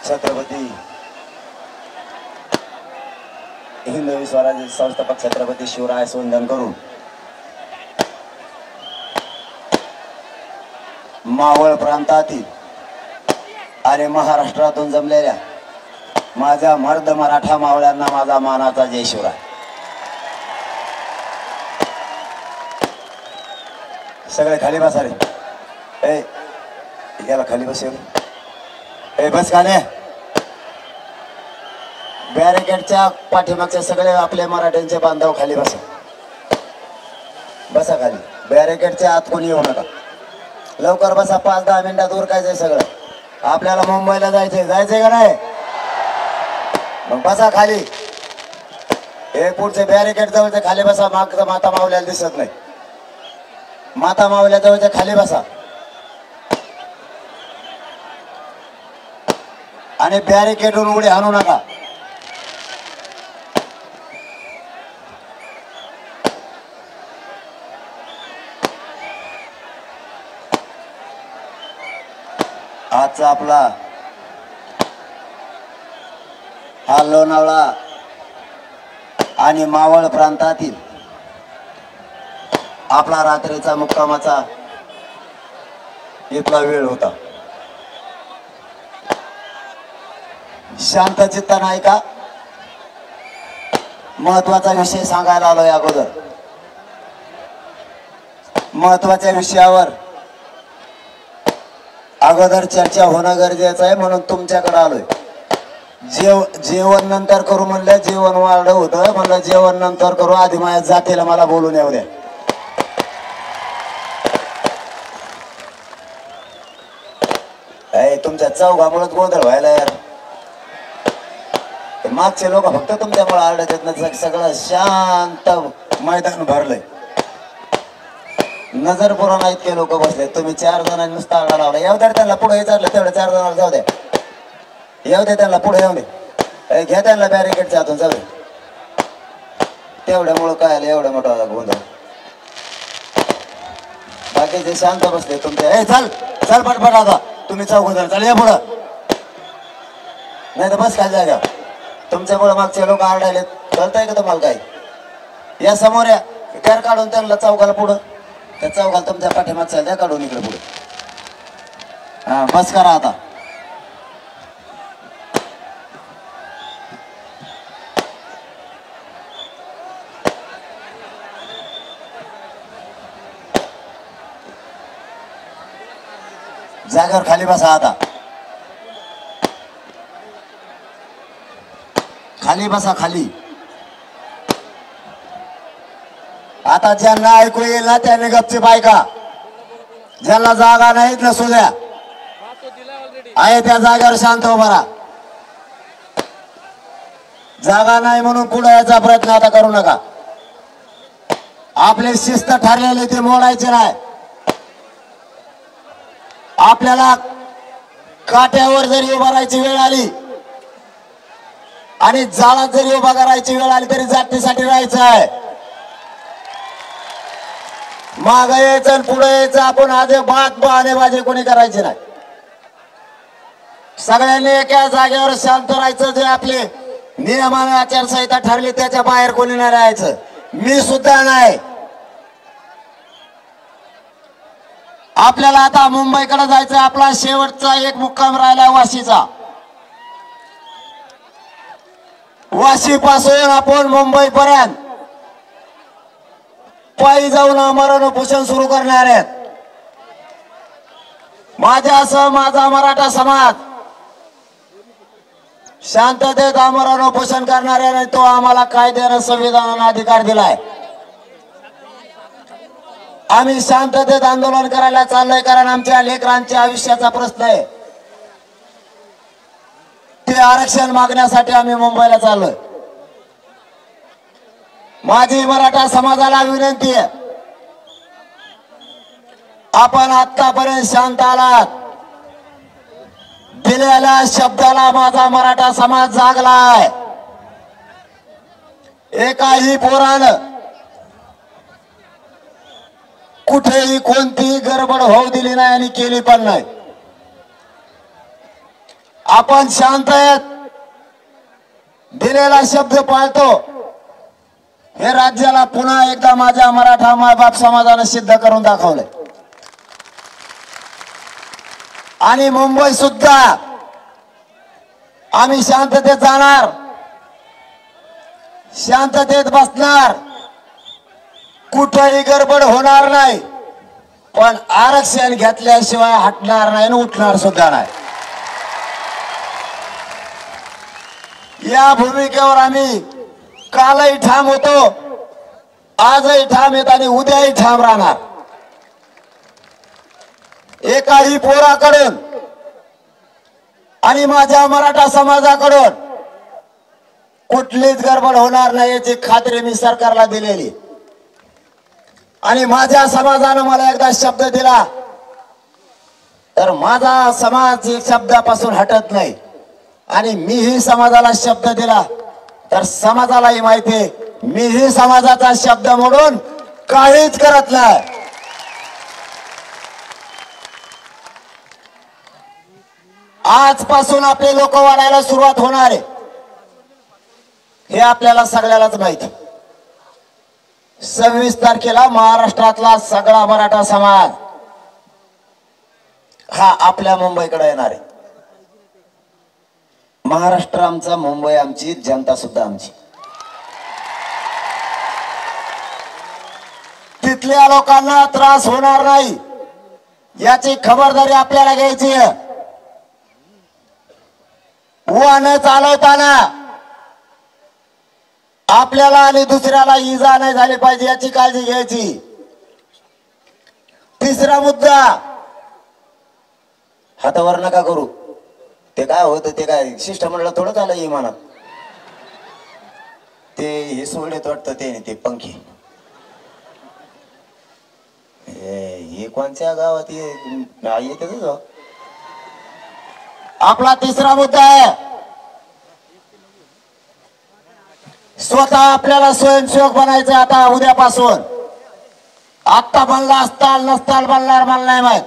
छत्रपती हिंदवी स्वराज्य संस्थापक छत्रपती शिवरायास वंदन करून मावळ प्रांतातील आणि महाराष्ट्रातून जमलेल्या माझ्या मर्द मराठा मावळ्यांना माझा मानाचा जय शिवराय. सगळे खाली बसा रे. ए याला खाली बसेल. ए बस खाली. बॅरिकेडच्या पाठीमागचे सगळे आपले मराठ्यांचे बांधव खाली बसा. बसा खाली. बॅरिकेडच्या आत कोणी येऊ नका. लवकर बसा. 5-10 मिनिटात उरकायचंय सगळं. आपल्याला मुंबईला जायचंय. जायचंय का नाही? मग बसा खाली. हे पुढचे बॅरिकेड जवळचे खाली बसा. मागचं माता मावल्याला दिसत नाही. माता मावल्या जवळच्या खाली बसा आणि बॅरिकेडून उडी आणू नका. आजचा आपला हा लोणावळा आणि मावळ प्रांतातील आपला रात्रीचा मुक्कामाचा इथला वेळ होता. शांत चित्तानं ऐका. महत्वाचा विषय सांगायला आलोय. अगोदर महत्वाच्या विषयावर अगोदर चर्चा होणं गरजेचं आहे म्हणून तुमच्याकडे आलोय. जेवण नंतर करू म्हणलं. जेवण वाढलं होतं म्हणलं जेवण नंतर करू. आधी माझ्या जातीला मला बोलून येऊ द्या. तुमच्या चौघामुळे गोंधळ व्हायला यार. मागचे लोक फक्त तुमच्यामुळे आरडत येत नाही. सगळं शांत मैदान भरलंय. नजर पुराणा इतके लोक बसले. तुम्ही 4 जणांनी नुसता आरडा लावला. येऊ द्या त्यांना. पुढे विचारलं तेवढे 4 जणांना जाऊ द्या. येऊ दे त्यांना. पुढे येऊ दे. घ्या त्यांना बॅरिकेडच्या हातून. जाऊ दे. तेवढ्यामुळं काय आलं एवढा मोठा गोंधळ. बाकीचे शांत बसले तुमचे. चल चल पटपट. आता तुम्ही 4 जण चल या पुढं. नाही तर बस खाली जागा. तुमच्यामुळे मागचे लोक आरडायलेत. कळतंय का तुम्हाला काय? या समोर या. घर काढून त्यांना चौघाला पुढं. त्या चौघाला तुमच्या पाठीमागचा द्या काढून इकडे पुढे. हा बस करा आता. जागेवर खाली बसा. आता खाली बसा. खाली. आता ज्यांना ऐकू येईल ना त्यांनी गपचूप ऐका. ज्यांना जागा नाहीत नसू द्या. आहे त्या जागेवर शांत उभा राहा. जागा नाही म्हणून पुढे यायचा प्रयत्न आता करू नका. आपले शिस्त ठरलेले ते मोडायचे नाही. आपल्याला काट्यावर जरी उभा राहायची वेळ आली आणि जाळात जरी उभा करायची वेळ आली तरी जातीसाठी राहायचं आहे. माग यायचं आणि पुढे यायचं. आपण आज बहाणेबाजी कोणी करायची नाही. सगळ्यांनी एका जागेवर शांत राहायचं. जे आपले नियमाने आचारसंहिता ठरली त्याच्या बाहेर कोणी नाही राहायचं. मी सुद्धा नाही. आपल्याला आता मुंबईकडे जायचं. आपला शेवटचा एक मुक्काम राहिला वाशीचा. वाशी पासून आपण मुंबई पर्यंत पायी जाऊन आमरण उपोषण सुरू करणार आहेत. माझ्यासह माझा मराठा समाज शांततेत आमरण उपोषण करणाऱ्याने तो आम्हाला कायद्याने संविधानाने अधिकार दिलाय. आम्ही शांततेत आंदोलन करायला चाललोय कारण आमच्या लेकरांच्या आयुष्याचा प्रश्न आहे. ते आरक्षण मागण्यासाठी आम्ही मुंबईला चाललोय. माझी मराठा समाजाला विनंती आहे. आपण आतापर्यंत शांत आलात. दिलेल्या शब्दाला माझा मराठा समाज जागलाय. एकाही पोरानं कुठेही कोणतीही गडबड होऊ दिली नाही आणि केली पण नाही. आपण शांत आहेत, दिलेला शब्द पाळतो, हे राज्याला पुन्हा एकदा माझ्या मराठा मायबाप समाजाने सिद्ध करून दाखवले। आणि मुंबई सुद्धा आम्ही शांततेत जाणार, शांततेत बसणार, कुठेही गडबड होणार नाही, पण आरक्षण घेतल्याशिवाय हटणार नाही आणि उठणार सुद्धा नाही। या भूमिकेवर आम्ही कालही ठाम होतो, आजही ठाम येत आणि उद्याही ठाम राहणार। एकाही पोराकडून आणि माझ्या मराठा समाजाकडून कुठलीच गडबड होणार नाही याची खात्री मी सरकारला दिलेली। आणि माझ्या समाजाने मला एकदा शब्द दिला तर माझा समाज शब्दापासून हटत नाही, आणि मीही समाजाला शब्द दिला तर समाजालाही माहिती आहे मीही समाजाचा शब्द मोडून काहीच करत नाही। आजपासून आपले लोक वाढायला सुरुवात होणार आहे, हे आपल्याला सगळ्यालाच माहिती। 26 तारखेला महाराष्ट्रातला सगळा मराठा समाज हा आपल्या मुंबईकडे येणार आहे। महाराष्ट्र आमचा, मुंबई आमची, जनता सुद्धा आमची। तिथल्या लोकांना त्रास होणार नाही याची खबरदारी आपल्याला घ्यायची आहे। वाहन चालवताना आपल्याला आणि दुसऱ्याला इजा नाही झाली पाहिजे याची काळजी घ्यायची। तिसरा मुद्दा, हातावर नका करू, ते काय होतं ते काय शिष्टमंडळ थोडं झालं इमानात, ते हे सोडलेत वाटतं ते पंखी, हे कोणत्या गावात येते। आपला तिसरा मुद्दा आहे, स्वतः आपल्याला स्वयंसेवक बनायचं। आता उद्यापासून, आता बनला असताल नसताल बनणार मला नाही माहित,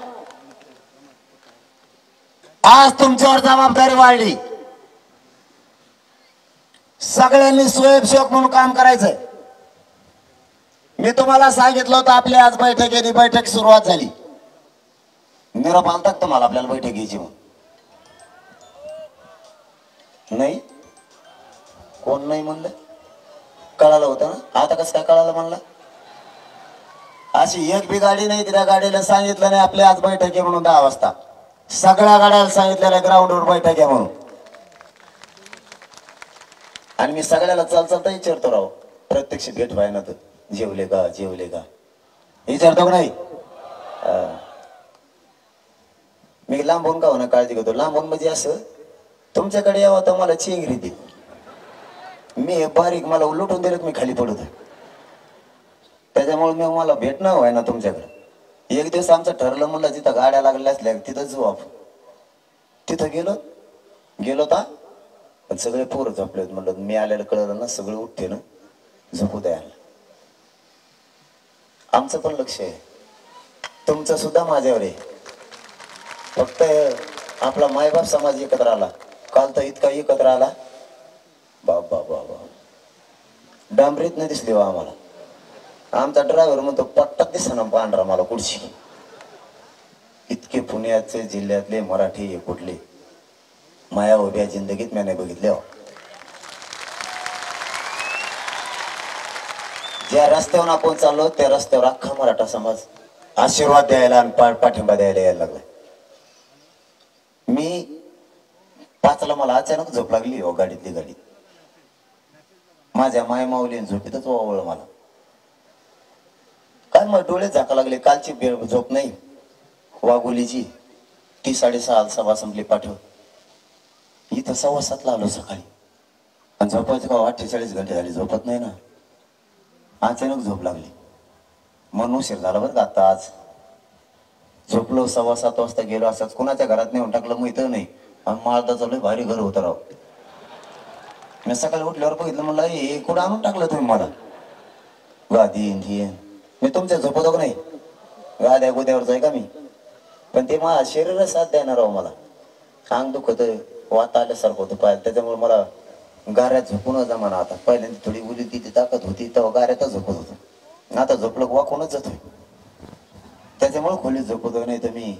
आज तुमच्यावर जबाबदारी वाढली, सगळ्यांनी स्वयंसेवक म्हणून काम करायचंय। मी तुम्हाला सांगितलं होतं आपली आज बैठक सुरुवात झाली, निरोप आलता तुम्हाला आपल्याला बैठक घ्यायची म्हणून? नाही, कोण नाही म्हणलं? कळालं होतं ना, आता कसं काय कळालं म्हणलं? अशी एक बी गाडी नाही त्या गाडीला सांगितलं नाही आपली आज बैठक आहे म्हणून 10 वाजता, सगळ्या गाड्याला सांगितलेलं ग्राउंडवर बैठक आहे म्हणून। आणि मी सगळ्याला चालता विचारतो राव, प्रत्यक्ष भेट व्हायना तर जेवले का विचारतो का नाही? मी लांबून का होणार काळजी घेतो, लांबून म्हणजे असं तुमच्याकडे यावं तर मला चेंगरी दे, मी बारीक मला लुटून दिलं मी खाली पडतो, त्याच्यामुळे मी मला भेटणं व्हाय ना तुमच्याकडे। एक दिवस आमचं ठरलं म्हणलं जिथं गाड्या लागल्या असल्या तिथं जाऊ आपण, तिथं गेलो तर पण सगळे पोरं झोपलेत, म्हणलं मी आलेलं कळलं ना, सगळे उठते ना, झोपू द्यायला। आमचं पण लक्ष आहे, तुमचं सुद्धा माझ्यावर आहे, फक्त आपला मायबाप समाज एकत्र आला, काल तर इतका एकत्र आला, बाबा डांबरीत नाही दिसली बा आम्हाला। आमचा ड्रायव्हर म्हणतो पट्टात दिसना पांढरा मला कुठची, इतके पुण्याचे जिल्ह्यातले मराठी हे कुठले माया उभ्या जिंदगीत मी नाही बघितले। ज्या रस्त्यावर आपण चाललो त्या रस्त्यावर अख्खा मराठा समाज आशीर्वाद द्यायला आणि पाठिंबा द्यायला यायला लागलाय। मी 5ला मला अचानक झोप लागली हो गाडीत, माझ्या माय माऊलीने झोपेतच ओवळलं मला, काय मग डोळे झाका लागले, कालची झोप नाही वाघोलीची, ती 6:30 सभा संपली पाठव, इथं 7:15 आलो सकाळी, आणि झोपायचं का 48 घंटे झाली झोपत नाही ना, अचानक झोप लागली म्हणून उशीर झाला बरं का। आता आज झोपलो 7:15 वाजता, गेलो असंच कुणाच्या घरात नेऊन टाकलं माहित नाही, आणि माळदाचं लय भारी घर होतं राव। मी सकाळी उठल्यावर बघितलं, म्हणलं हे कुठं आणून टाकलं तुम्ही मला, गादी मी तुमच्या झोपतो का नाही, गाद्या गोद्यावर जाय का मी, पण ते माझ्या शरीर साथ देणार राव, मला अंग दुखत, वाता आल्यासारखं होतं पाहिलं, त्याच्यामुळे मला गाऱ्यात झोपून जमाना. आता पहिल्यांदा थोडी उली ती ताकद होती तेव्हा गाऱ्यातच झोपत होतो, आता झोपलं वाकूनच जातोय. त्याच्यामुळे खोलीत झोपतो, नाही तर मी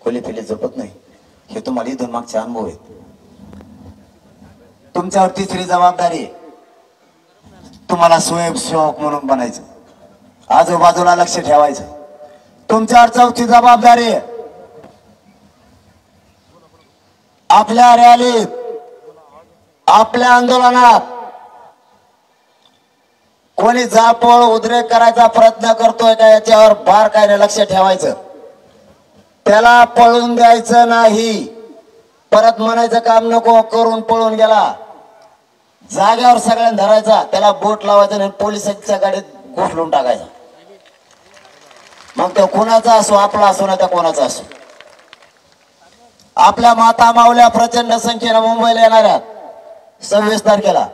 खोली फिलीत झोपत नाही. हे तुम्हाला इथून मागचे अनुभव आहेत. तुमच्यावर तिसरी जबाबदारी, तुम्हाला स्वयंसेवक म्हणून बनायचं, आजूबाजूला लक्ष ठेवायचं. तुमच्यावर चौथी जबाबदारी, आपल्या रॅलीत, आपल्या आंदोलनात कोणी जाळपोळ उद्रेक करायचा प्रयत्न करतोय का याच्यावर बारकाईने लक्ष ठेवायचं. त्याला पळून द्यायचं नाही. परत म्हणायचं काम नको, करून पळून गेला. जाग्यावर सगळ्यांना धरायचा, त्याला बोट लावायचं आणि पोलिसांच्या गाडीत घुसलून टाकायचा. मग तो कोणाचा असो, आपला असो ना त्या कोणाचा असो. आपल्या माता मावल्या प्रचंड संख्येने मुंबईला येणार आहेत 26 तारखेला.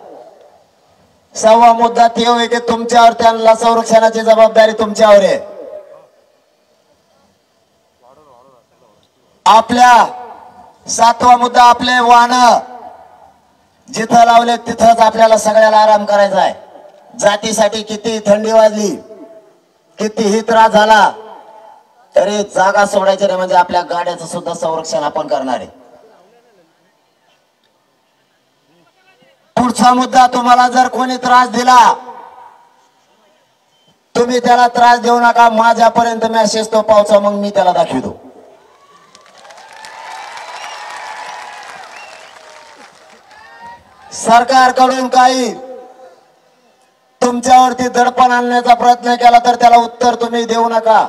सहावा मुद्दा ते होय की तुमच्यावर त्यांना संरक्षणाची जबाबदारी तुमच्यावर आहे. आपल्या सातवा मुद्दा, आपले वाहन जिथं लावले तिथंच आपल्याला सगळ्याला आराम करायचा आहे. जातीसाठी किती थंडी वाजली, कितीही त्रास झाला तरी जागा सोडायची नाही, म्हणजे आपल्या गाड्याचं सुद्धा संरक्षण आपण करणार आहे. पुढचा मुद्दा, तुम्हाला जर कोणी त्रास दिला तुम्ही त्याला त्रास देऊ नका. माझ्यापर्यंत मेसेज तो पावचा, मग मी त्याला दाखवतो. सरकारकडून काही तुमच्यावरती दडपण आणण्याचा प्रयत्न केला तर त्याला उत्तर तुम्ही देऊ नका.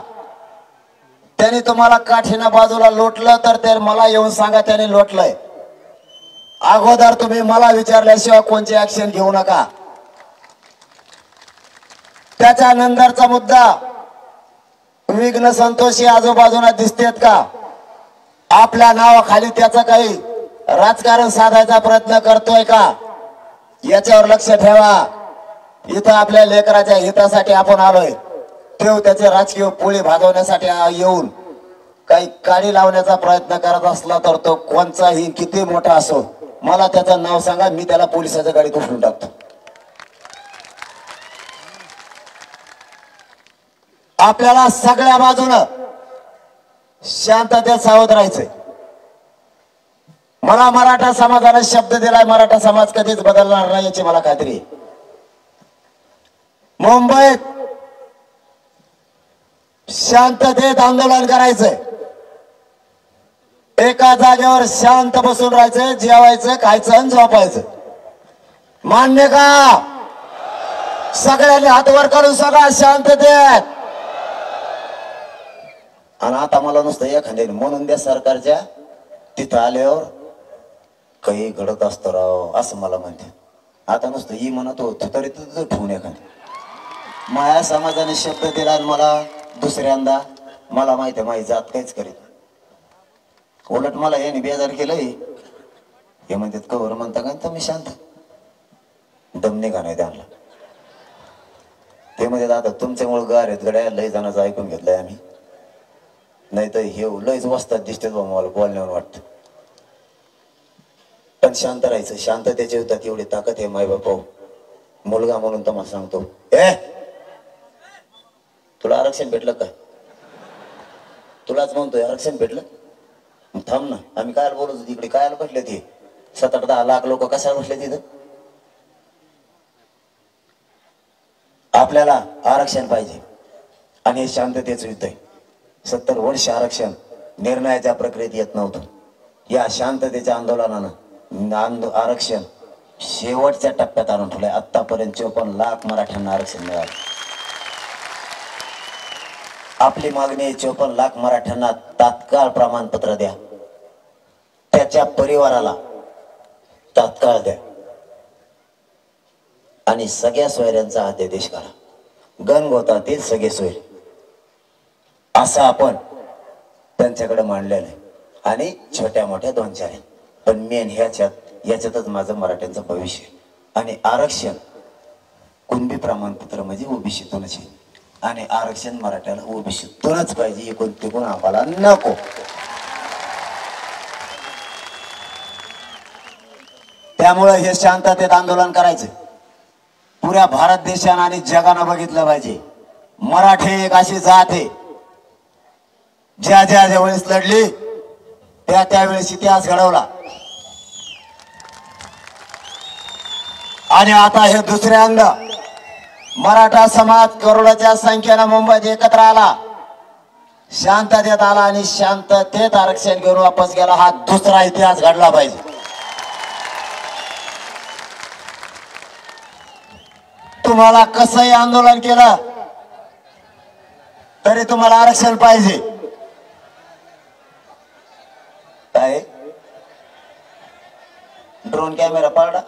त्यांनी तुम्हाला काठीनं बाजूला लोटलं तर ते मला येऊन सांगा त्याने लोटलंय. अगोदर तुम्ही मला विचारल्याशिवाय कोणती ऍक्शन घेऊ नका. त्याच्यानंतरचा मुद्दा, विघ्न संतोषी आजूबाजूला दिसतेत का? आपल्या नावाखाली त्याचं काही राजकारण साधायचा प्रयत्न करतोय का? याच्यावर लक्ष ठेवा. इथं आपल्या लेकराच्या हितासाठी आपण आलोय, तेव्हा त्याचे राजकीय पोळी भाजवण्यासाठी येऊन काही काडी लावण्याचा प्रयत्न करत असला तर तो कोणचाही किती मोठा असो, मला त्याचं नाव सांगा, मी त्याला पोलिसाच्या गाडीत उचलून टाकतो. आपल्याला सगळ्या बाजूनं शांततेत सावध राहायचंय. मला मराठा समाजाने शब्द दिलाय, मराठा समाज कधीच बदलणार नाही याची मला खात्री आहे. मुंबईत शांततेत आंदोलन करायचंय, एका जागेवर शांत बसून राहायचं, जेवायचं, खायचं आणि झोपायचं. मान्य का? सगळ्यांनी हात वर करून सगळ्या शांततेत. आणि आता मला नुसतं एखाद्याने म्हणून द्या सरकारच्या तिथं आल्यावर काही घडत असतं राव असं मला म्हणते. आता नुसतं ही म्हणत होत तरी तुझं ठेवून एखाद्या माया समाजाने शब्द दिला मला दुसऱ्यांदा, मला माहिती आहे माझी जात काहीच करीत. उलट मला याने बेजार केलंय. हे म्हणतात कवर म्हणता का तुम्ही शांत, दम निघा नाही त्यांना. ते म्हणतात आता तुमच्यामुळे गार आहेत गड्या, लय जणांचं ऐकून घेतलंय आम्ही, नाही तर हे लयच वस्तात दिसते बा मला बोलण्यावर वाटतं. पण शांत राहायचं, शांततेच्या युद्धात एवढी ताकद आहे माय बापा. मुलगा म्हणून तुम्हाला सांगतो, तुला आरक्षण भेटलं का? तुलाच म्हणतोय आरक्षण भेटलं, थांब ना. आम्ही काय बोलत होतो इकडे, काय बसले ते 7-10 लाख लोक कशाला बसले तिथं? आपल्याला आरक्षण पाहिजे आणि हे शांततेचं युद्ध आहे. 70 वर्ष आरक्षण निर्णयाच्या प्रक्रियेत येत नव्हतं. या शांततेच्या आंदोलनानं आरक्षण शेवटच्या टप्प्यात आणून ठेवलंय. आतापर्यंत 54 लाख मराठ्यांना आरक्षण मिळालं. आपली मागणी आहे 54 लाख मराठ्यांना तात्काळ प्रमाणपत्र द्या, त्याच्या परिवाराला तात्काळ द्या आणि सगळ्या सोयऱ्यांचा अध्यादेश करा. गणगोतातील सगळे सोयरे असं आपण त्यांच्याकडे मांडलेलं आहे. आणि छोट्या मोठ्या 2-4 आहेत, पण मेन याच्यातच माझं मराठ्यांचं भविष्य. आणि आरक्षण कुणबी प्रमाणपत्र म्हणजे ओबीसीतूनच आहे आणि आरक्षण मराठ्याला ओबीसीतूनच पाहिजे. कोणते कोण आम्हाला नको. त्यामुळे हे शांततेत आंदोलन करायचं पुऱ्या भारत देशानं आणि जगानं बघितलं पाहिजे। मराठी एक अशी जात आहे ज्या ज्या वेळेस लढली त्या त्यावेळेस इतिहास घडवला आणि आता हे दुसरे अंग मराठा समाज करोडाच्या संख्येनं मुंबईत एकत्र आला, शांततेत आला आणि शांततेत आरक्षण घेऊन वापस गेला। हा दुसरा इतिहास घडला पाहिजे। तुम्हाला कसंही आंदोलन केलं तरी तुम्हाला आरक्षण पाहिजे। काय ड्रोन कॅमेरा पाडा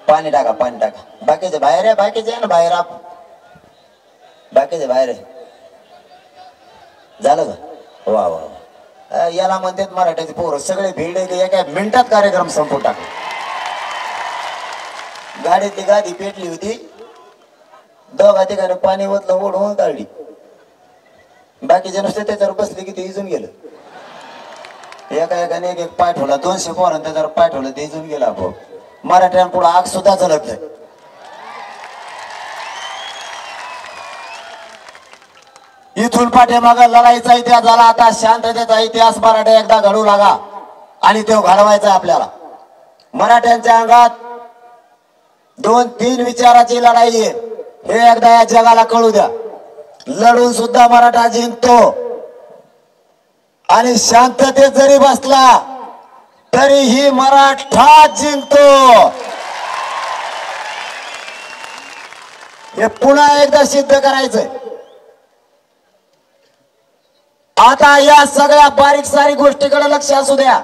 पाणी टाका, पाणी टाका। बाकीचे बाहेर आहे, बाकीचे ना बाहेर, आप बाकीचे बाहेर आहे। झालं का? वा वा, याला म्हणतात मराठीचे पोरं सगळे भीड एका मिनिटात कार्यक्रम संपून टाकला। गाडीतली गादी पेटली होती, दोघा ठिकाणी पाणी ओतलं, ओढून काढली। बाकीचे नुसते त्याच्यावर बसले की ते इजून गेलं। एका एकाने एक एक पाय ठेवला, 200 पोरांनी त्याच्यावर पाय ठेवलं, ते इजून गेला। आपोआप मराठ्यांपुढे आग सुद्धा चलत नाही। इथून पाठीमाग लढाईचा इतिहास झाला, आता शांततेचा इतिहास मराठा एकदा घडू लागा आणि तो घडवायचा आपल्याला। मराठ्यांच्या अंगात 2-3 विचाराची लढाई आहे, हे एकदा या जगाला कळू द्या। लढून सुद्धा मराठा जिंकतो आणि शांततेत जरी बसला तरीही मराठा जिंकतो। हे पुन्हा एकदा सिद्ध करायचंय। आता या सगळ्या बारीक सारीक गोष्टीकडे लक्ष असू द्या।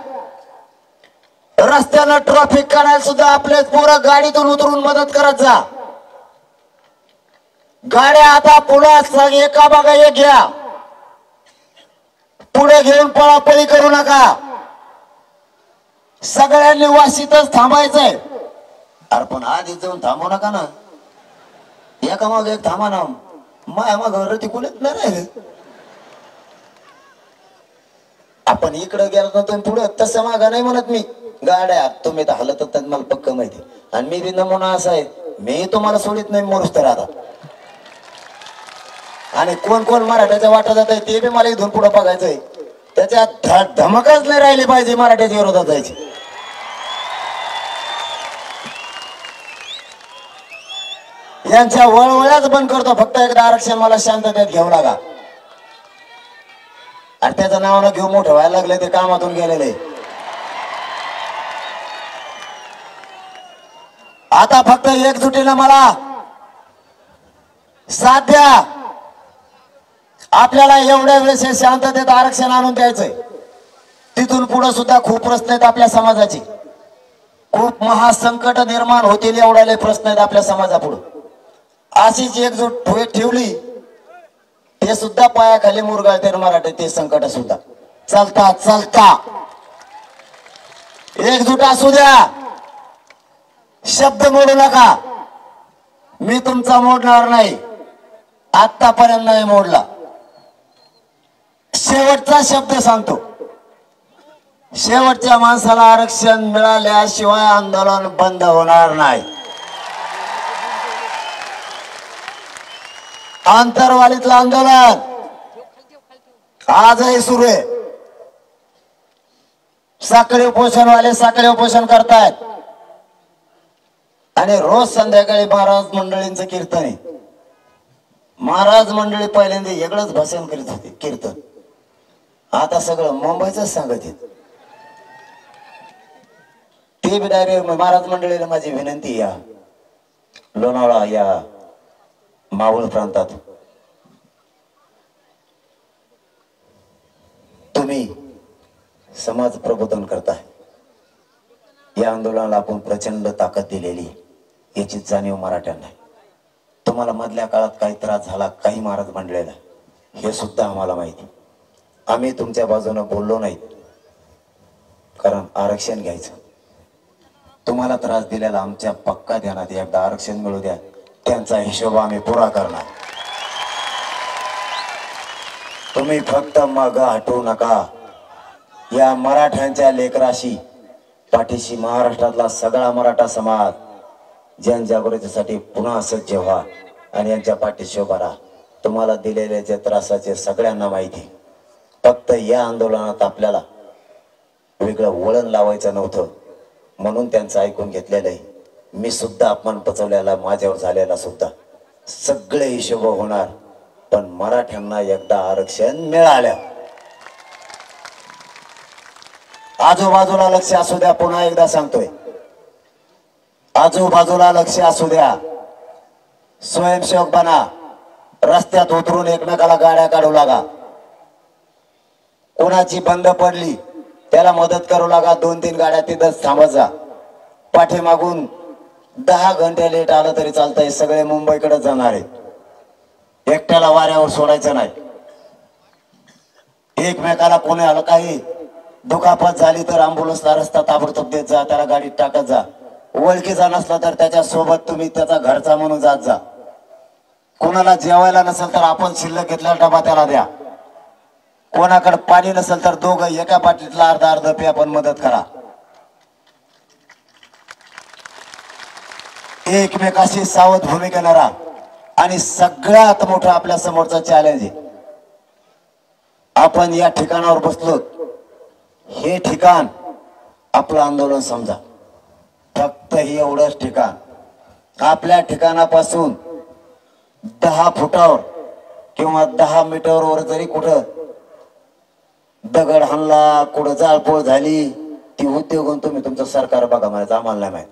रस्त्यानं ट्रॅफिक करायला सुद्धा आपले पोरं गाडीतून उतरून मदत करत जा। गाड्या आता पुढे एका मागे एक घ्या, पुढे घेऊन पळापळी करू नका। सगळ्यांनी वाशीतच थांबायचंय। अरे पण आधी जाऊन थांबू नका ना, एका मागे एक थांबा ना। माया माग रती कोणीच नाही। आपण इकडे गेलो नव्हतो पुढे तसं मागा नाही म्हणत मी। गाड्या तुम्ही तर हलत होतात मला पक्क माहिती, आणि मी बी नमुना असा आहे, मी तुम्हाला सोडित नाही मोरूस तर आता। आणि कोण कोण मराठ्याच्या वाटा जात आहे ते बी मला इथून पुढे बघायचंय। त्याच्यात धमकच नाही राहिली पाहिजे मराठ्याच्या विरोधात जायची। यांच्या वळवळ्याच बंद करतो, फक्त एकदा आरक्षण मला शांततेत घेऊ लागा। आणि त्याचं नाव न घेऊ मोठं व्हायला लागले, ते कामातून गेलेले। आता फक्त एकजुटीनं मला साथ द्या। आपल्याला एवढ्या वेळेस हे शांततेत आरक्षण आणून द्यायचंय। तिथून पुढे सुद्धा खूप प्रश्न आहेत आपल्या समाजाची, खूप महासंकट निर्माण होतील एवढ्याले प्रश्न आहेत आपल्या समाजापुढे। अशीच एकजूट ठेवली ते सुद्धा पायाखाली मुरगाळते मराठी, ते संकट सुद्धा चालता चालता एकजूट असू द्या। शब्द मोडू नका, मी तुमचा मोडणार नाही, आतापर्यंत नाही मोडला। शेवटचा शब्द सांगतो, शेवटच्या माणसाला आरक्षण मिळाल्याशिवाय आंदोलन बंद होणार नाही। आंतरवालीतलं आंदोलन आजही सुरू आहे। साखळी उपोषणवाले साखळी उपोषण करतायत आणि रोज संध्याकाळी महाराज मंडळींचं कीर्तन आहे। महाराज मंडळी पहिल्यांदा वेगळंच भाषण करीत होते कीर्तन, आता सगळं मुंबईच सांगत आहेत। ते बी डायरेक्ट महाराज मंडळीला माझी विनंती, या लोणावळा या मावळ प्रांतात तुम्ही समाज प्रबोधन करताय, या आंदोलनाला आपण प्रचंड ताकद दिलेली, याची जाणीव मराठ्यांना। तुम्हाला मधल्या काळात काही त्रास झाला काही महाराज मंडळीला, हे सुद्धा आम्हाला माहिती। आम्ही तुमच्या बाजूने बोललो नाही, कारण आरक्षण घ्यायचं। तुम्हाला त्रास दिलेला आमच्या पक्का ध्यानात, एकदा आरक्षण मिळू द्या, त्यांचा हिशोब आम्ही पुरा करणार। तुम्ही फक्त माग हटू नका. या मराठ्यांच्या लेकराशी पाठीशी महाराष्ट्रातला सगळा मराठा समाज जनजागृतीसाठी पुन्हा सज्ज व्हा आणि यांच्या पाठीशी उभा राहा. तुम्हाला दिलेले जे त्रासाचे सगळ्यांना माहिती. फक्त या आंदोलनात आपल्याला वेगळं वळण लावायचं नव्हतं म्हणून त्यांचं ऐकून घेतलेलं आहे. मी सुद्धा अपमान पचवलेला माझ्यावर झालेला सुद्धा सगळे हिशोब होणार. पण मराठ्यांना एकदा आरक्षण मिळालं. आजूबाजूला लक्ष असू द्या. पुन्हा एकदा सांगतोय, आजूबाजूला लक्ष असू द्या. स्वयंसेवक बना. रस्त्यात उतरून एकमेकाला गाड्या काढू लागा. कोणाची बंद पडली त्याला मदत करू लागा. 2-3 गाड्या तिथंच थांबत जा. पाठीमागून 10 घंटे लेट आलं तरी चालतंय. सगळे मुंबईकडे जाणार आहेत. एकट्याला वाऱ्यावर सोडायचं नाही. एकमेकाला कोणाला काही दुखापत झाली तर अँब्युलन्सला रस्ता ताबडतोब देत जा. त्याला गाडीत टाकत जा. ओळखीचा नसला तर त्याच्या सोबत तुम्ही त्याचा घरचा म्हणून जात जा. कोणाला जेवायला नसेल तर आपण शिल्लक घेतलेला डबा त्याला द्या. कोणाकडे पाणी नसेल तर दोघं एका बाटलीतला अर्धा पे आपण मदत करा. एकमेकाशी सावध भूमिकेने राहा. आणि सगळ्यात मोठं आपल्या समोरचं चॅलेंज आहे. आपण या ठिकाणावर बसलो. हे ठिकाण आपलं आंदोलन समजा. फक्त हे एवढंच ठिकाण. आपल्या ठिकाणापासून 10 फुटावर किंवा 10 मीटरवर जरी कुठं दगड हाणला, कुठं जाळपोळ झाली, ती उद्योगून तुम्ही तुमचं सरकार बघा म्हणायचं. आम्हाला नाही माहित.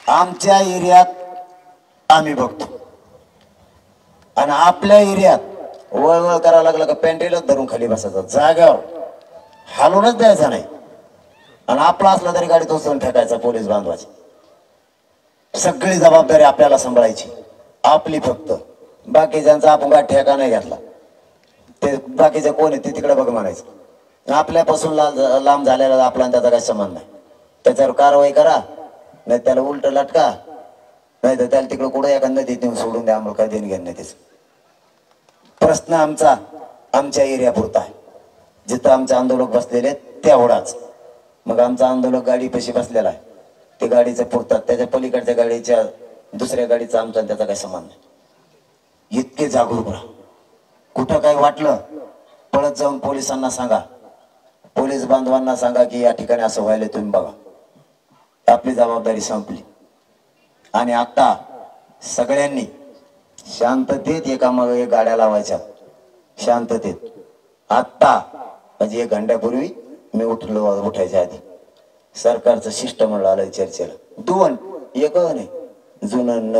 आमच्या एरियात आम्ही बघतो आणि आपल्या एरियात वळवळ करायला लागलं का पॅन्टेलच धरून खाली बसायचं. जाग्यावर हालूनच द्यायचा नाही. आणि आपला असला तरी गाडीत उचलून फेकायचा पोलीस बांधवाची. सगळी जबाबदारी आपल्याला सांभाळायची. आपली फक्त. बाकीच्यांचा आपण काय ठेका नाही घेतला. ते बाकीचे कोण आहे ते तिकडे बघ म्हणायचं. आपल्यापासून लांब झालेला आपला त्याचा काही संबंध नाही. त्याच्यावर कारवाई करा, नाही त्याला उलट लटका, नाही तर त्याला तिकडे कुठं एका नदीत नेऊन सोडून द्या. आम्हाला काय देणं घेणं नाही. त्याच प्रश्न आमचा आमच्या एरिया पुरता आहे. जिथं आमचे आंदोलक बसलेले तेवढाच. मग आमचा आंदोलक गाडी पशी बसलेला आहे. ते गाडीचं पुरतात. त्याच्या पलीकडच्या गाडीच्या दुसऱ्या गाडीचा आमचा त्याचा काही संबंध नाही. इतके जागरूक राहा. कुठं काही वाटलं पळत जाऊन पोलिसांना सांगा. पोलीस बांधवांना सांगा की या ठिकाणी असं व्हायला तुम्ही बघा. आपली जबाबदारी संपली. आणि आता सगळ्यांनी शांततेत एकामागे एक गाड्या लावायच्या. शांततेत. आत्ता म्हणजे 1 घंट्यापूर्वी मी उठायच्या आधी सरकारचं शिष्टमंडळ आलंय चर्चेला. 2 एक नाही, जुनं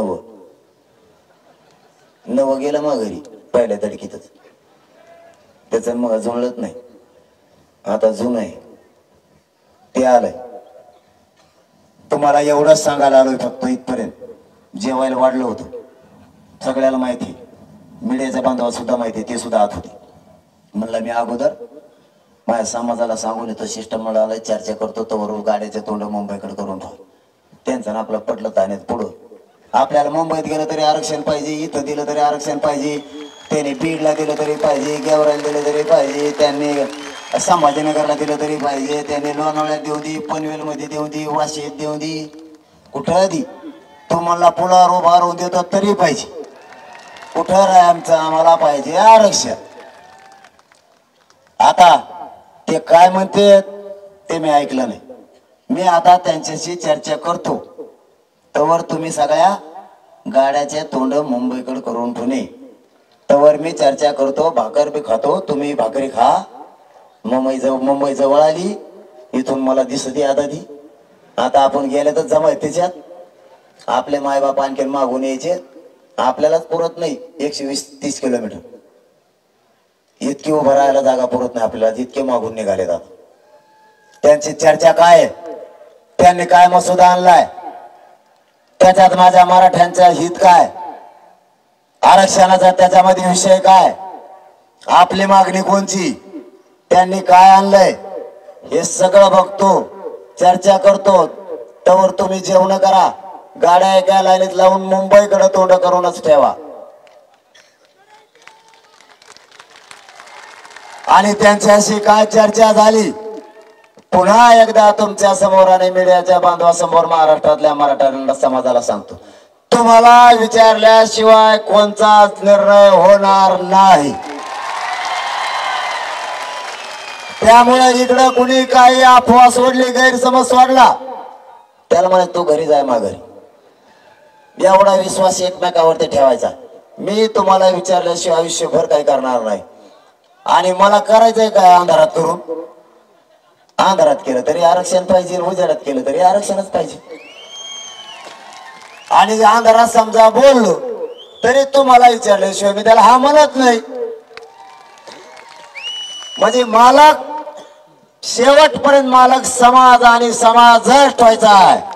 नवं गेलं मग घरी पहिल्या धडकीतच. त्याचं मग जुळत नाही. आता जुनं आहे ते आलंय. तुम्हाला एवढंच सांगायला आलोय फक्त इथपर्यंत. जेवायला वाढलं होतं सगळ्याला माहिती. मीडियाच्या बांधवाला सुद्धा माहिती. ते सुद्धा आत होते. म्हणलं मी अगोदर माझ्या समाजाला सांगून येतो. शिष्टमंडळ आलंय, चर्चा करतो. तोवर गाड्याचे तोंड मुंबईकडे करून ठेव. त्यांचं आपलं पटलं तानेत पुढं. आपल्याला मुंबईत गेलं तरी आरक्षण पाहिजे, इथं दिलं तरी आरक्षण पाहिजे, त्यांनी बीडला दिलं तरी पाहिजे, गेवराला दिलं तरी पाहिजे, त्यांनी संभाजीनगरला दिलं तरी पाहिजे, त्यांनी लोणावळ्यात देऊ दे, पनवेलमध्ये देऊ दे, वाशीत देऊ दे, कुठं दे. तुम्हाला पुलावर उभा राहून देतो तरी पाहिजे. कुठं राय आमचं, आम्हाला पाहिजे आरक्षण. आता ते काय म्हणते ते मी ऐकलं नाही. मी आता त्यांच्याशी चर्चा करतो. तवर तुम्ही सगळ्या गाड्याचे तोंड मुंबईकडे करून ठेवणे. तवर मी चर्चा करतो. भाकर बी खातो, तुम्ही भाकरी खा. मुंबई जवळ आली. इथून मला दिसते आता ती. आता आपण गेले तर जमाय त्याच्यात. आपले मायबाप आणखीन मागून यायचे. आपल्यालाच पुरत नाही 120-30 किलोमीटर. इतकी उभं राहायला जागा पुरत नाही आपल्याला. इतके मागून निघाले जात. त्यांची चर्चा काय, त्यांनी काय मसुदा आणलाय, त्याच्यात माझ्या मराठ्यांचा हित काय, आरक्षणाचा त्याच्यामध्ये विषय काय, आपली मागणी कोणची, त्यांनी काय आणलंय, हे सगळं बघतो. चर्चा करतो. तवर तुम्ही जेवण करा. गाड्या एका लाईनीत लावून मुंबईकडे तोंड करूनच ठेवा. आणि त्यांच्याशी काय चर्चा झाली पुन्हा एकदा तुमच्या समोर आणि मीडियाच्या बांधवासमोर महाराष्ट्रातल्या मराठा समाजाला सांगतो, तुम्हाला विचारल्याशिवाय कोणताच निर्णय होणार नाही. त्यामुळे इकडं कुणी काही अफवा सोडली, गैरसमज सोडला, त्याला म्हणे तू घरी जाय माघारी. एवढा विश्वास एकमेकावरती ठेवायचा. मी तुम्हाला विचारल्याशिवाय आयुष्यभर काही करणार नाही. आणि मला करायचंय काय अंधारात करून? अंधारात केलं तरी आरक्षण पाहिजे, उजेडात केलं तरी आरक्षणच पाहिजे. आणि अंधारात समजा बोललो तरी तुम्हाला विचारल्याशिवाय मी त्याला हा म्हणत नाही. म्हणजे मालक शेवटपर्यंत मालक समाज आणि समाजच ठेवायचा आहे.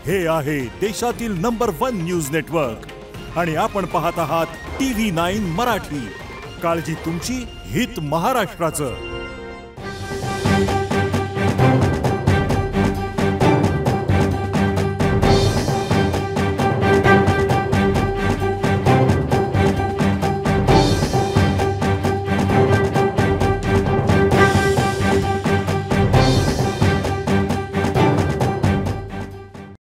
हे आहे देशातील नंबर 1 न्यूज नेटवर्क आणि आपण पाहत आहात TV9 मराठी. काळजी तुमची, हित महाराष्ट्राचं.